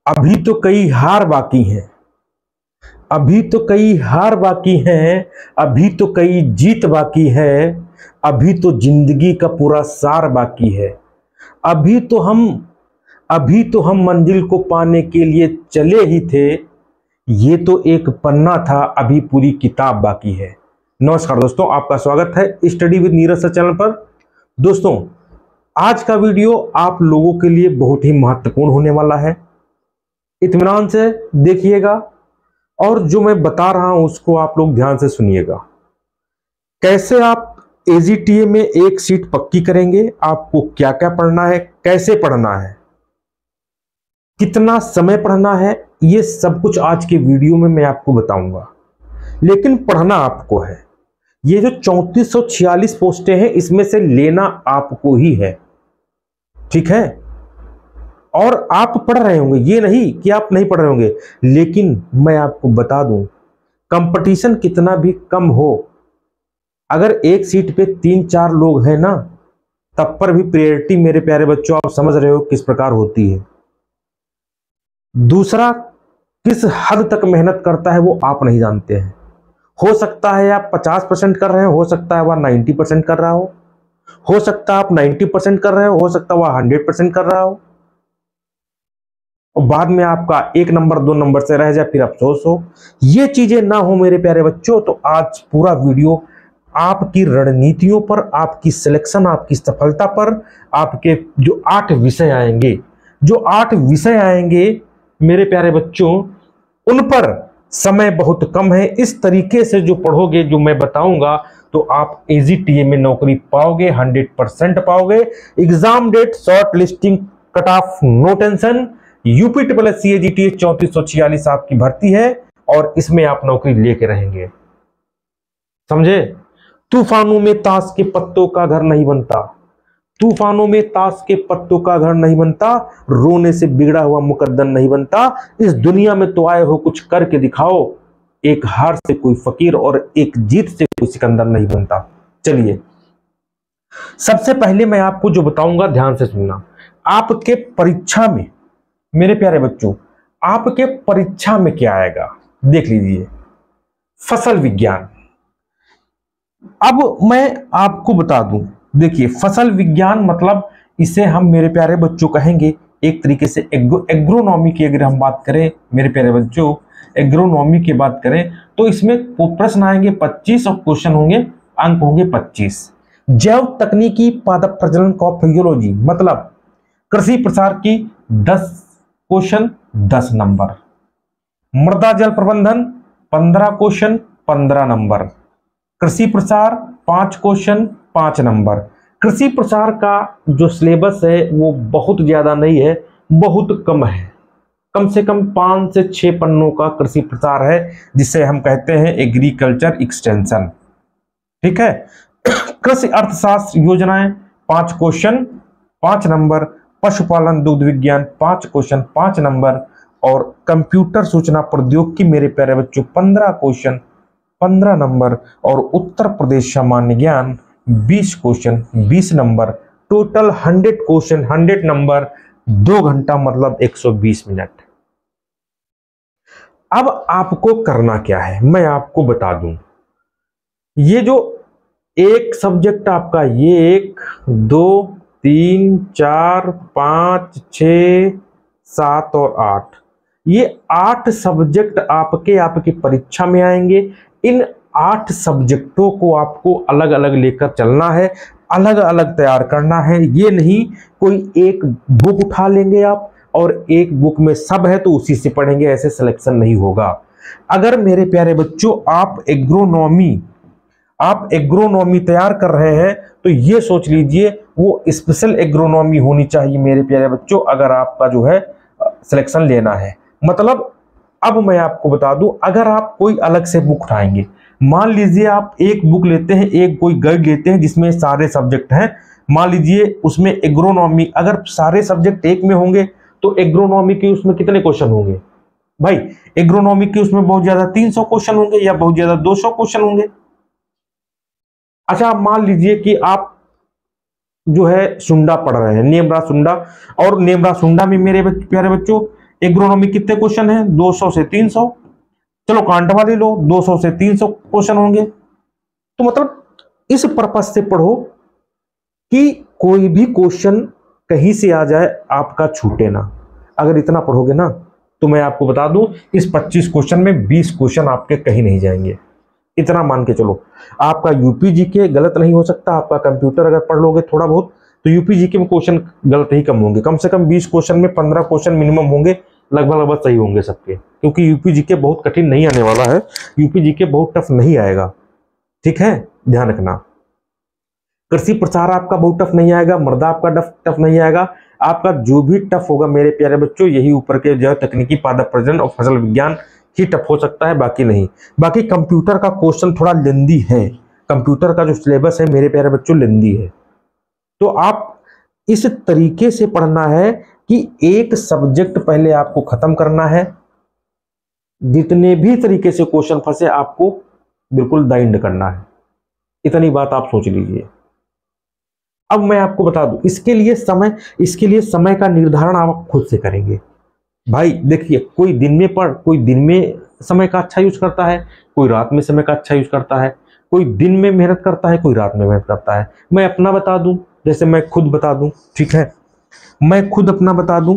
अभी तो कई हार बाकी हैं, अभी तो कई हार बाकी हैं, अभी तो कई जीत बाकी है, अभी तो जिंदगी का पूरा सार बाकी है। अभी तो हम मंजिल को पाने के लिए चले ही थे, ये तो एक पन्ना था, अभी पूरी किताब बाकी है। नमस्कार दोस्तों, आपका स्वागत है study with Neeraj sir channel पर। दोस्तों, आज का वीडियो आप लोगों के लिए बहुत ही महत्वपूर्ण होने वाला है। इत्मीनान से देखिएगा और जो मैं बता रहा हूं उसको आप लोग ध्यान से सुनिएगा। कैसे आप एजीटीए में एक सीट पक्की करेंगे, आपको क्या क्या पढ़ना है, कैसे पढ़ना है, कितना समय पढ़ना है, ये सब कुछ आज के वीडियो में मैं आपको बताऊंगा। लेकिन पढ़ना आपको है। ये जो 3446 पोस्टें हैं, इसमें से लेना आपको ही है, ठीक है। और आप पढ़ रहे होंगे, ये नहीं कि आप नहीं पढ़ रहे होंगे, लेकिन मैं आपको बता दूं, कंपटीशन कितना भी कम हो, अगर एक सीट पे 3-4 लोग हैं ना, तब पर भी प्रायोरिटी मेरे प्यारे बच्चों आप समझ रहे हो किस प्रकार होती है। दूसरा किस हद तक मेहनत करता है वो आप नहीं जानते हैं। हो सकता है आप 50% कर रहे हो सकता है वह 90% कर रहा हो सकता है आप 90% कर रहे हो सकता है वह 100% कर रहा हो, और बाद में आपका 1 नंबर 2 नंबर से रह जाए, फिर अफसोस हो। ये चीजें ना हो मेरे प्यारे बच्चों, तो आज पूरा वीडियो आपकी रणनीतियों पर, आपकी सिलेक्शन, आपकी सफलता पर, आपके जो 8 विषय आएंगे मेरे प्यारे बच्चों, उन पर समय बहुत कम है। इस तरीके से जो पढ़ोगे, जो मैं बताऊंगा, तो आप एजीटीए में नौकरी पाओगे, 100% पाओगे। Exam date, short listing, cut off, no tension. UP triple S C AGTA 3446 आपकी भर्ती है और इसमें आप नौकरी लेके रहेंगे, समझे। तूफानों में ताश के पत्तों का घर नहीं बनता, तूफानों में ताश के पत्तों का घर नहीं बनता, रोने से बिगड़ा हुआ मुकद्दर नहीं बनता। इस दुनिया में तो आए हो कुछ करके दिखाओ, एक हार से कोई फकीर और एक जीत से कोई सिकंदर नहीं बनता। चलिए, सबसे पहले मैं आपको जो बताऊंगा ध्यान से सुनना। आपके परीक्षा में मेरे प्यारे बच्चों, आपके परीक्षा में क्या आएगा देख लीजिए। फसल विज्ञान। अब मैं आपको बता दूं, देखिए, फसल विज्ञान मतलब इसे हम मेरे प्यारे बच्चों कहेंगे एक तरीके से एग्रोनॉमी की। अगर हम बात करें मेरे प्यारे बच्चों, एग्रोनॉमी की बात करें, तो इसमें प्रश्न आएंगे 25 और क्वेश्चन होंगे, अंक होंगे 25। जैव तकनीकी पादप प्रजनन कॉर्पोलॉजी मतलब कृषि प्रसार की 10 क्वेश्चन 10 नंबर। मृदा जल प्रबंधन 15 क्वेश्चन 15 नंबर। कृषि प्रसार 5 क्वेश्चन 5 नंबर। कृषि प्रसार का जो सिलेबस है वो बहुत ज्यादा नहीं है, बहुत कम है, कम से कम 5 से 6 पन्नों का कृषि प्रसार है, जिसे हम कहते हैं एग्रीकल्चर एक्सटेंशन, ठीक है। कृषि अर्थशास्त्र योजनाएं 5 क्वेश्चन 5 नंबर। पशुपालन दुग्ध विज्ञान 5 क्वेश्चन 5 नंबर। और कंप्यूटर सूचना प्रौद्योगिकी मेरे प्यारे बच्चों 15 क्वेश्चन 15 नंबर। और उत्तर प्रदेश सामान्य ज्ञान 20 question 20 number. Total 100 question 100 number, 2 घंटा मतलब 120 मिनट। अब आपको करना क्या है मैं आपको बता दूं। ये जो एक सब्जेक्ट आपका, ये 1 2 3 4 5 6 7 और 8, ये 8 सब्जेक्ट आपकी परीक्षा में आएंगे। इन 8 सब्जेक्टों को आपको अलग अलग लेकर चलना है, अलग अलग तैयार करना है। ये नहीं कोई एक बुक उठा लेंगे आप और एक बुक में सब है तो उसी से पढ़ेंगे, ऐसे सिलेक्शन नहीं होगा। अगर मेरे प्यारे बच्चों आप एग्रोनॉमी तैयार कर रहे हैं, तो ये सोच लीजिए वो स्पेशल एग्रोनॉमी होनी चाहिए मेरे प्यारे बच्चों, अगर आपका जो है सिलेक्शन लेना है। मतलब अब मैं आपको बता दूं, अगर आप कोई अलग से बुक उठाएंगे, मान लीजिए आप एक बुक लेते हैं, एक कोई गाइड लेते हैं जिसमें सारे सब्जेक्ट हैं, मान लीजिए उसमें एग्रोनॉमी, अगर सारे सब्जेक्ट एक में होंगे तो एग्रोनॉमी के उसमें कितने क्वेश्चन होंगे भाई? एग्रोनॉमी के उसमें बहुत ज्यादा 300 क्वेश्चन होंगे या बहुत ज्यादा 200 क्वेश्चन होंगे। अच्छा, मान लीजिए कि आप जो है सुंडा पढ़ रहे हैं, नेमरा सुंडा। और नेमरा सुंडा में मेरे प्यारे बच्चों एग्रोनॉमी कितने क्वेश्चन हैं? 200 से 300। चलो कांट वाले लो, 200 से 300 क्वेश्चन होंगे। तो मतलब इस पर्पज से पढ़ो कि कोई भी क्वेश्चन कहीं से आ जाए आपका छूटे ना। अगर इतना पढ़ोगे ना तो मैं आपको बता दूं इस 25 क्वेश्चन में 20 क्वेश्चन आपके कहीं नहीं जाएंगे। इतना मान के चलो। आपका यूपी जीके गलत नहीं हो सकता, आपका कंप्यूटर अगर पढ़ लोगे थोड़ा बहुत तो यूपी जीके में क्वेश्चन गलत ही कम होंगे। कम से कम 20 क्वेश्चन में 15 क्वेश्चन मिनिमम होंगे, लगभग सही होंगे सबके, क्योंकि यूपी जीके बहुत कठिन नहीं आने वाला है। यूपी जीके बहुत टफ नहीं आएगा, ठीक है, ध्यान रखना। कृषि प्रचार आपका बहुत टफ नहीं आएगा, मृदा आपका टफ नहीं आएगा। आपका जो भी टफ होगा मेरे प्यारे बच्चों, यही ऊपर के जो तकनीकी, पादप प्रजनन और फसल विज्ञान ही टफ हो सकता है, बाकी नहीं। बाकी कंप्यूटर का क्वेश्चन थोड़ा लेंदी है, कंप्यूटर का जो सिलेबस है मेरे प्यारे बच्चों लेंदी है। तो आप इस तरीके से पढ़ना है कि एक सब्जेक्ट पहले आपको खत्म करना है, जितने भी तरीके से क्वेश्चन फंसे आपको बिल्कुल दाइंड करना है। इतनी बात आप सोच लीजिए। अब मैं आपको बता दूं इसके लिए समय का निर्धारण आप खुद से करेंगे। भाई देखिए, कोई दिन में समय का अच्छा यूज करता है, कोई रात में समय का अच्छा यूज करता है, कोई दिन में मेहनत करता है, कोई रात में मेहनत करता है। मैं अपना बता दूं, जैसे मैं खुद बता दूं, ठीक है, मैं खुद अपना बता दूं,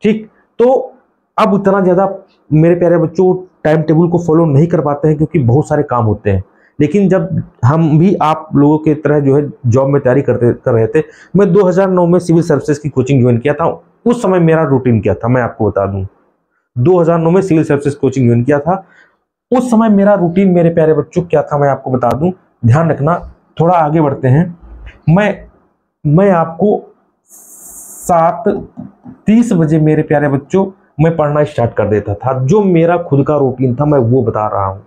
ठीक। तो अब उतना ज्यादा मेरे प्यारे बच्चों टाइम टेबल को फॉलो नहीं कर पाते हैं क्योंकि बहुत सारे काम होते हैं। लेकिन जब हम भी आप लोगों की तरह जो है जॉब में तैयारी कर रहे थे, मैं 2009 में सिविल सर्विसेज की कोचिंग ज्वाइन किया था। उस समय मेरा रूटीन क्या था मैं आपको बता दूं। 2009 में सिविल सर्विसेज कोचिंग ज्वाइन किया था। उस समय मेरा रूटीन मेरे प्यारे बच्चों क्या था मैं आपको बता दूं, ध्यान रखना। थोड़ा आगे बढ़ते हैं। मैं आपको 7:30 बजे मेरे प्यारे बच्चों मैं पढ़ना स्टार्ट कर देता था। जो मेरा खुद का रूटीन था मैं वो बता रहा हूं।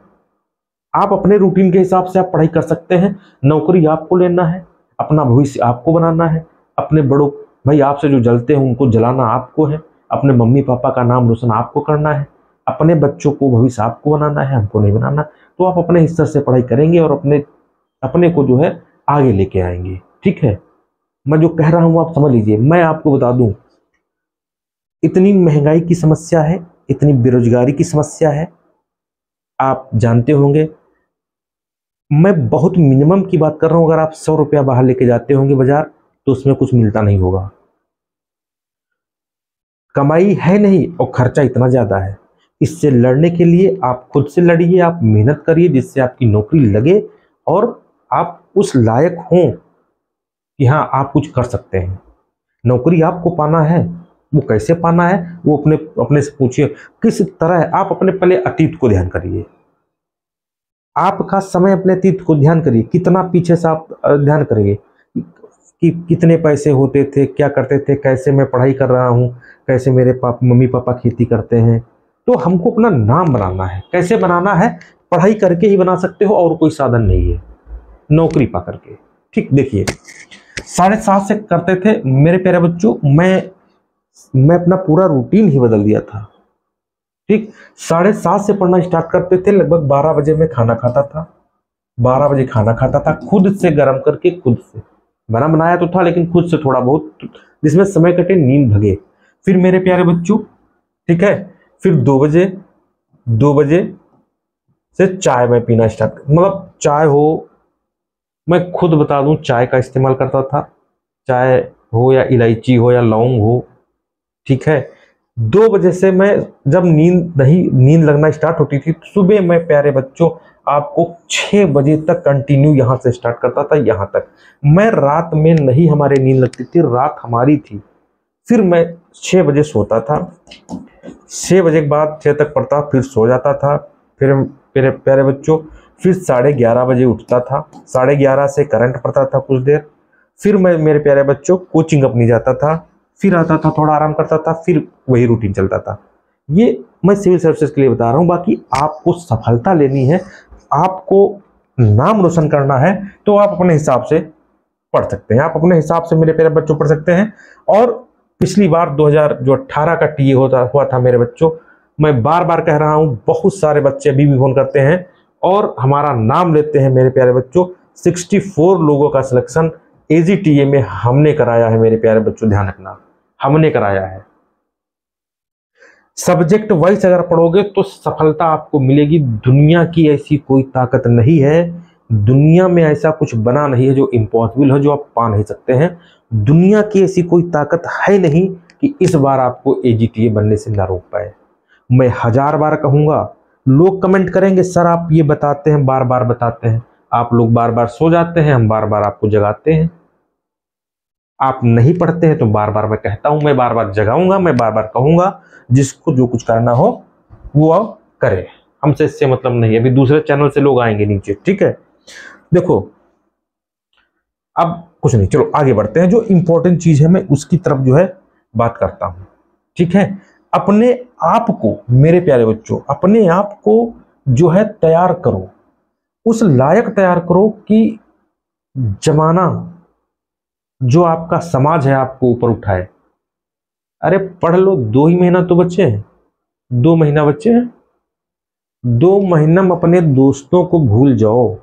आप अपने रूटीन के हिसाब से आप पढ़ाई कर सकते हैं। नौकरी आपको लेना है, अपना भविष्य आपको बनाना है, अपने बड़ों भाई आपसे जो जलते हैं उनको जलाना आपको है, अपने मम्मी पापा का नाम रोशन आपको करना है, अपने बच्चों को भविष्य आपको बनाना है, हमको नहीं बनाना। तो आप अपने हिस्से से पढ़ाई करेंगे और अपने को जो है आगे लेके आएंगे, ठीक है। मैं जो कह रहा हूं आप समझ लीजिए। मैं आपको बता दूं इतनी महंगाई की समस्या है, इतनी बेरोजगारी की समस्या है, आप जानते होंगे। मैं बहुत मिनिमम की बात कर रहा हूं। अगर आप 100 रुपया बाहर लेके जाते होंगे बाजार तो उसमें कुछ मिलता नहीं होगा। कमाई है नहीं और खर्चा इतना ज्यादा है। इससे लड़ने के लिए आप खुद से लड़िए, आप मेहनत करिए जिससे आपकी नौकरी लगे और आप उस लायक हों कि हाँ आप कुछ कर सकते हैं। नौकरी आपको पाना है, वो कैसे पाना है वो अपने से पूछिए। किस तरह आप अपने पहले अतीत को ध्यान करिए, आपका समय अपने अतीत को ध्यान करिए। कितना पीछे से आप ध्यान करिए कि कितने पैसे होते थे, क्या करते थे, कैसे मैं पढ़ाई कर रहा हूँ, कैसे मेरे मम्मी पापा खेती करते हैं। तो हमको अपना नाम बनाना है। कैसे बनाना है? पढ़ाई करके ही बना सकते हो और कोई साधन नहीं है, नौकरी पा करके। ठीक, देखिए 7:30 से करते थे मेरे प्यारे बच्चों। मैं अपना पूरा रूटीन ही बदल दिया था। ठीक, 7:30 से पढ़ना स्टार्ट करते थे, लगभग 12 बजे मैं खाना खाता था। 12 बजे खाना खाता था, खुद से गर्म करके, खुद से बना बनाया तो था लेकिन खुद से थोड़ा बहुत, जिसमें समय कटे, नींद भगे। फिर मेरे प्यारे बच्चों, ठीक है, फिर 2 बजे से चाय मैं पीना स्टार्ट, मतलब चाय हो, मैं खुद बता दूं चाय का इस्तेमाल करता था। चाय हो या इलायची हो या लौंग हो, ठीक है। 2 बजे से मैं जब नींद लगना स्टार्ट होती थी, सुबह मैं प्यारे बच्चों आपको 6 बजे तक कंटिन्यू यहां से स्टार्ट करता था, यहां तक। मैं रात में नहीं, हमारे नींद लगती थी, रात हमारी थी। फिर मैं 6 बजे सोता था, 6 बजे के बाद 6 तक पढ़ता, फिर सो जाता था। फिर मेरे प्यारे बच्चों फिर 11:30 बजे उठता था, 11:30 से करंट पढ़ता था कुछ देर। फिर मैं मेरे प्यारे बच्चों कोचिंग अपनी जाता था, फिर आता था, थोड़ा आराम करता था, फिर वही रूटीन चलता था। ये मैं सिविल सर्विसेज के लिए बता रहा हूँ। बाकी आपको सफलता लेनी है, आपको नाम रोशन करना है, तो आप अपने हिसाब से पढ़ सकते हैं। आप अपने हिसाब से मेरे प्यारे बच्चों पढ़ सकते हैं। और पिछली बार 2018 का टीए हुआ था मेरे बच्चों, मैं बार बार कह रहा हूँ, बहुत सारे बच्चे अभी भी फोन करते हैं और हमारा नाम लेते हैं मेरे प्यारे बच्चों। 64 लोगों का सिलेक्शन AGTA में हमने कराया है मेरे प्यारे बच्चों, ध्यान रखना, हमने कराया है। सब्जेक्ट वाइज अगर पढ़ोगे तो सफलता आपको मिलेगी। दुनिया की ऐसी कोई ताकत नहीं है, दुनिया में ऐसा कुछ बना नहीं है जो इम्पॉसिबल हो, जो आप पा नहीं सकते हैं। दुनिया की ऐसी कोई ताकत है नहीं कि इस बार आपको AGTA बनने से ना रोक पाए। मैं 1000 बार कहूंगा, लोग कमेंट करेंगे सर आप ये बताते हैं, बार बार बताते हैं, आप लोग बार बार सो जाते हैं, हम बार बार आपको जगाते हैं। आप नहीं पढ़ते हैं तो बार बार मैं कहता हूं, मैं बार बार जगाऊंगा, मैं बार बार कहूंगा, जिसको जो कुछ करना हो वो आप करे, हमसे इससे मतलब नहीं है। अभी दूसरे चैनल से लोग आएंगे नीचे, ठीक है। देखो अब कुछ नहीं, चलो आगे बढ़ते हैं। जो इंपॉर्टेंट चीज है मैं उसकी तरफ जो है बात करता हूं, ठीक है। अपने आप को मेरे प्यारे बच्चों, अपने आप को जो है तैयार करो, उस लायक तैयार करो कि जमाना जो आपका समाज है आपको ऊपर उठाए। अरे पढ़ लो, 2 ही महीना तो बच्चे हैं, 2 महीना बच्चे हैं, 2 महीना में अपने दोस्तों को भूल जाओ,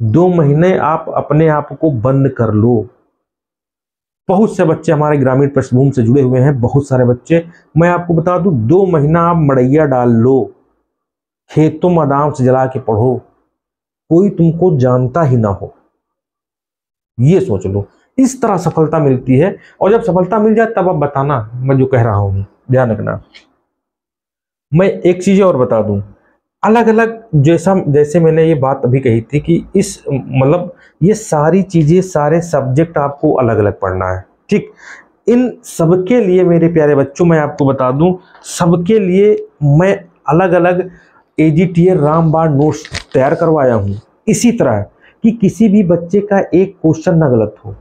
2 महीने आप अपने आप को बंद कर लो। बहुत से बच्चे हमारे ग्रामीण पृष्ठभूमि से जुड़े हुए हैं, बहुत सारे बच्चे, मैं आपको बता दूं 2 महीना आप मड़ैया डाल लो, खेतों मैदान से जला के पढ़ो, कोई तुमको जानता ही ना हो, ये सोच लो। इस तरह सफलता मिलती है, और जब सफलता मिल जाए तब आप बताना मैं जो कह रहा हूं, ध्यान रखना। मैं एक चीज और बता दूं, अलग अलग जैसे मैंने ये बात अभी कही थी कि इस मतलब ये सारी चीजें, सारे सब्जेक्ट आपको अलग अलग पढ़ना है, ठीक। इन सबके लिए मेरे प्यारे बच्चों मैं आपको बता दूं, सबके लिए मैं अलग अलग AGTA रामबाण नोट्स तैयार करवाया हूं, इसी तरह कि किसी भी बच्चे का एक क्वेश्चन ना गलत हो,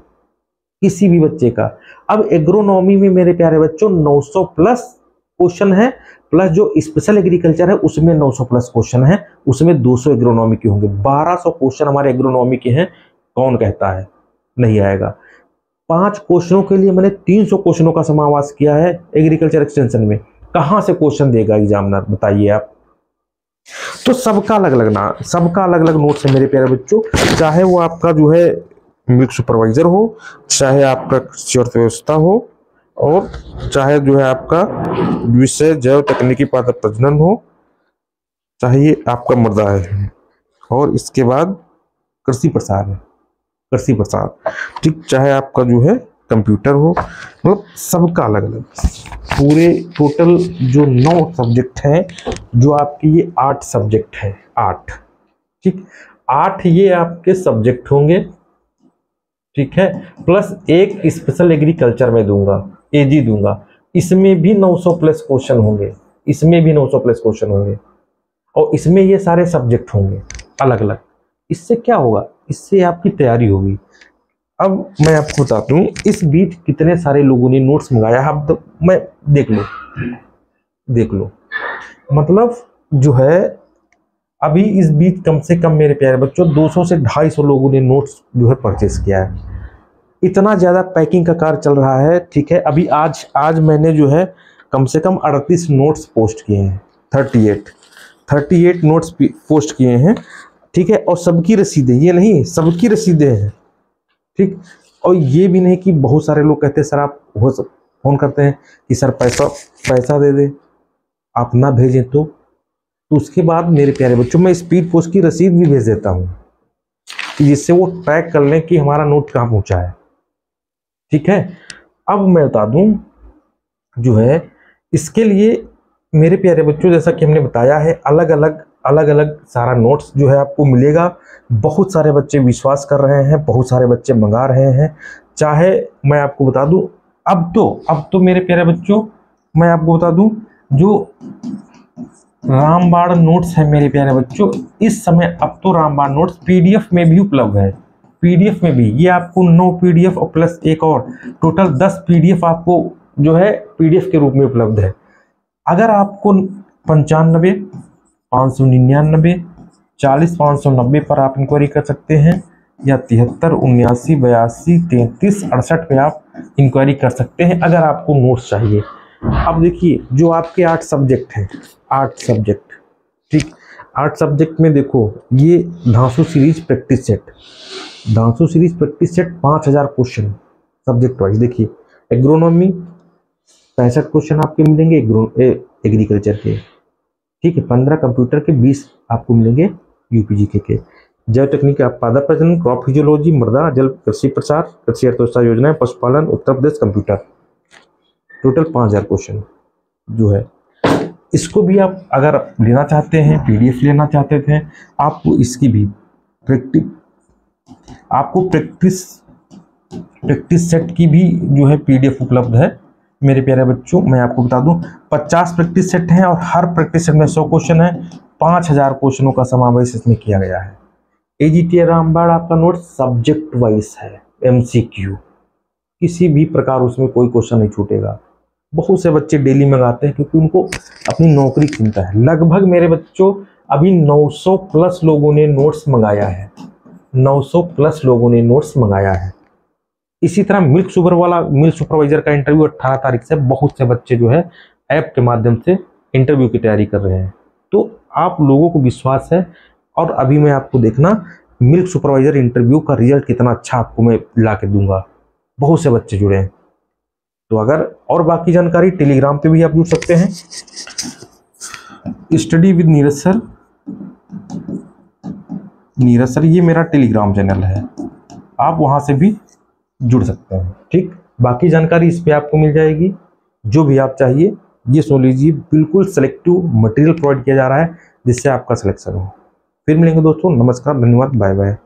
किसी भी बच्चे का। अब एग्रोनॉमी में मेरे प्यारे बच्चों 900 प्लस क्वेश्चन है, प्लस जो स्पेशल एग्रीकल्चर है उसमें 900 प्लस क्वेश्चन है, उसमें 200 एग्रोनॉमी के होंगे। 1200 क्वेश्चन हमारे एग्रोनॉमी के हैं, कौन कहता है नहीं आएगा। 5 क्वेश्चनों के लिए मैंने 300 क्वेश्चनों का समावेश किया है एग्रीकल्चर एक्सटेंशन में, कहां से क्वेश्चन देगा एग्जामिनर, बताइए आप। तो सबका अलग अलग ना, सबका अलग अलग नोट्स है मेरे प्यारे बच्चों, चाहे वो आपका जो है मिल्क सुपरवाइजर हो, चाहे आपका कृषि अर्थव्यवस्था हो, और चाहे जो है आपका विषय जैव तकनीकी पादप प्रजनन हो, चाहे ये आपका मृदा है, और इसके बाद कृषि प्रसार है, कृषि प्रसार, ठीक, चाहे आपका जो है कंप्यूटर हो, मतलब सबका अलग अलग। पूरे टोटल जो 9 सब्जेक्ट हैं, जो आपके ये 8 सब्जेक्ट हैं, 8, ठीक, 8 ये आपके सब्जेक्ट होंगे, ठीक है, प्लस एक स्पेशल एग्रीकल्चर में दूंगा, AG दूंगा, इसमें भी 900 प्लस क्वेश्चन होंगे, इसमें भी 900 प्लस क्वेश्चन होंगे, और इसमें ये सारे सब्जेक्ट होंगे अलग अलग। इससे क्या होगा, इससे आपकी तैयारी होगी। अब मैं आपको बताता हूँ इस बीच कितने सारे लोगों ने नोट्स मंगाया है, अब तो मैं देख लो, मतलब जो है अभी इस बीच कम से कम मेरे प्यारे बच्चों 200 से 250 लोगों ने नोट्स जो है परचेस किया है। इतना ज़्यादा पैकिंग का कार्य चल रहा है, ठीक है। अभी आज मैंने जो है कम से कम 38 नोट्स पोस्ट किए हैं, 38 नोट्स पोस्ट किए हैं, ठीक है। और सबकी रसीदें, ये नहीं सबकी रसीदें हैं, ठीक। और ये भी नहीं कि बहुत सारे लोग कहते हैं सर आप फोन करते हैं कि सर पैसा दे दे, आप ना भेजें तो उसके बाद मेरे प्यारे बच्चों मैं स्पीड पोस्ट की रसीद भी भेज देता हूँ, जिससे वो ट्रैक कर लें कि हमारा नोट कहाँ पहुँचा है, ठीक है। अब मैं बता दूं जो है इसके लिए मेरे प्यारे बच्चों, जैसा कि हमने बताया है, अलग अलग सारा नोट्स जो है आपको मिलेगा। बहुत सारे बच्चे विश्वास कर रहे हैं, बहुत सारे बच्चे मंगा रहे हैं। चाहे मैं आपको बता दूं, अब तो मेरे प्यारे बच्चों मैं आपको बता दूं, जो रामबाण नोट्स है मेरे प्यारे बच्चों, इस समय अब तो रामबाण नोट्स PDF में भी उपलब्ध है, PDF में भी। ये आपको 9 PDF और प्लस एक और टोटल 10 PDF आपको जो है PDF के रूप में उपलब्ध है। अगर आपको 95 599 40 590 पर आप इंक्वायरी कर सकते हैं, या 73 79 82 33 68 पे आप इंक्वायरी कर सकते हैं अगर आपको नोट्स चाहिए। अब देखिए जो आपके 8 सब्जेक्ट हैं, 8 सब्जेक्ट, ठीक, 8 सब्जेक्ट में देखो ये धांसू सीरीज प्रैक्टिस सेट, धांसू series practice set 5000 question subject wise. देखिए एग्रोनॉमी 65 क्वेश्चन आपके मिलेंगे एग्रीकल्चर के, ठीक है। 15 कंप्यूटर के, 20 आपको मिलेंगे यूपीजीके के। जैव तकनीक, पादप प्रजनन, क्रॉप फिजियोलॉजी, मृदा जल कृषि प्रसार, कृषि अर्थव्यवस्था योजनाएं, पशुपालन, Uttar Pradesh computer, total 5000 question जो है। इसको भी आप अगर लेना चाहते हैं, पीडीएफ लेना चाहते थे, आपको इसकी भी प्रैक्टिस सेट की भी जो है पीडीएफ उपलब्ध है मेरे प्यारे बच्चों। मैं आपको बता दूं 50 प्रैक्टिस सेट हैं और हर प्रैक्टिस सेट में 100 क्वेश्चन है। 5000 क्वेश्चनों का समावेश इसमें किया गया है। एजीटी रामबाण आपका नोट सब्जेक्ट वाइज है, एमसीक्यू, किसी भी प्रकार उसमें कोई क्वेश्चन नहीं छूटेगा। बहुत से बच्चे डेली मंगाते हैं क्योंकि उनको अपनी नौकरी की चिंता है। लगभग मेरे बच्चों अभी 900 प्लस लोगों ने नोट्स मंगाया है, 900 प्लस लोगों ने नोट्स मंगाया है। इसी तरह मिल्क सुपरवाइजर का इंटरव्यू 18 तारीख से बहुत से बच्चे जो है ऐप के माध्यम से इंटरव्यू की तैयारी कर रहे हैं। तो आप लोगों को विश्वास है। और अभी मैं आपको देखना मिल्क सुपरवाइजर इंटरव्यू का रिजल्ट कितना अच्छा आपको मैं ला के दूंगा। बहुत से बच्चे जुड़े हैं। तो अगर और बाकी जानकारी टेलीग्राम पे भी आप जुड़ सकते हैं, स्टडी विद नीरज सर, ये मेरा टेलीग्राम चैनल है, आप वहां से भी जुड़ सकते हैं। ठीक, बाकी जानकारी इस पे आपको मिल जाएगी, जो भी आप चाहिए। ये सुन लीजिए, बिल्कुल सेलेक्टिव मटेरियल प्रोवाइड किया जा रहा है जिससे आपका सिलेक्शन हो। फिर मिलेंगे दोस्तों, नमस्कार, धन्यवाद, बाय बाय।